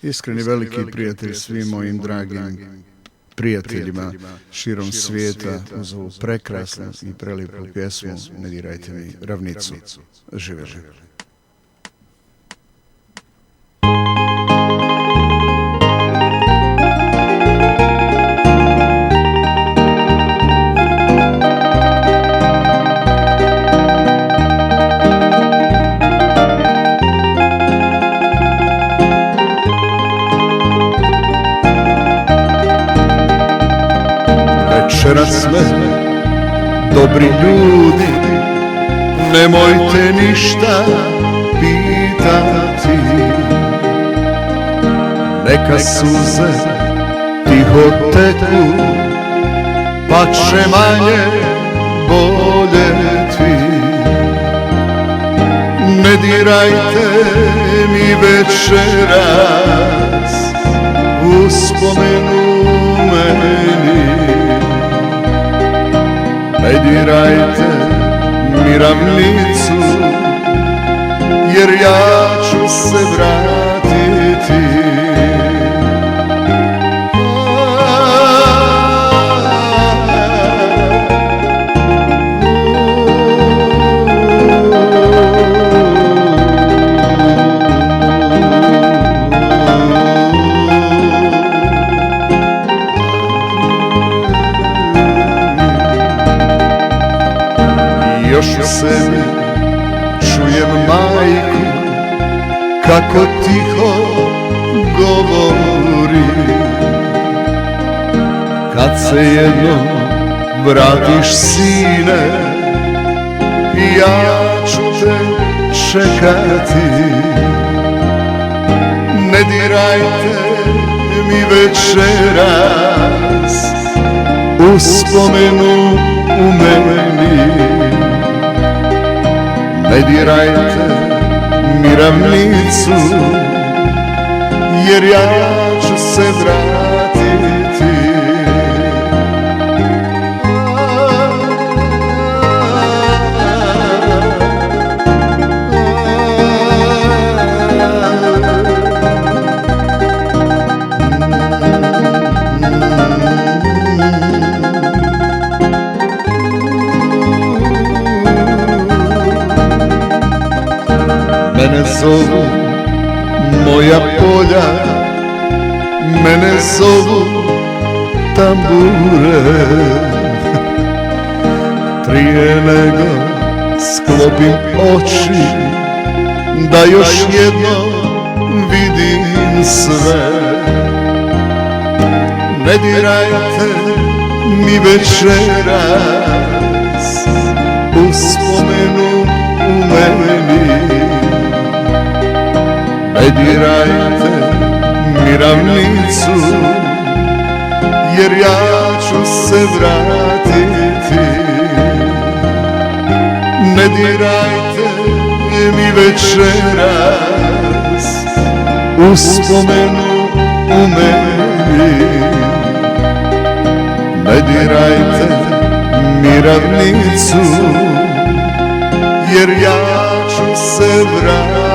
Iskreni veliki prijatelj svim mojim dragim prijateljima širom svijeta uz ovu prekrasnu i prelijepu pjesmu Ne dirajte mi ravnicu. Živjeli. Večeras me, dobri ljudi, nemojte ništa pitati. Neka suze tiho teku, pa će manje boljeti. Ne dirajte mi večeras uspomenu meni. Ne dirajte mi ravnicu, jer ja ću se vratiti. Još u sebi čujem majku kako tiho govori. Kad se jednom vratiš, sine, ja ću te čekati. Ne dirajte mi večeras uspomenu u meni. Ne dirajte mi ravnicu, jer ja ću se vratiti. Mene zovu moja polja, mene zovu tambure. Prije nego sklopim oči, da još jednom vidim sve. Ne dirajte mi večeras uspomenu u meni. Ne dirajte mi ravnicu, jer ja ću se vratiti. Ne dirajte mi večeras uspomenu u meni. Ne dirajte mi ravnicu, jer ja ću se vratiti.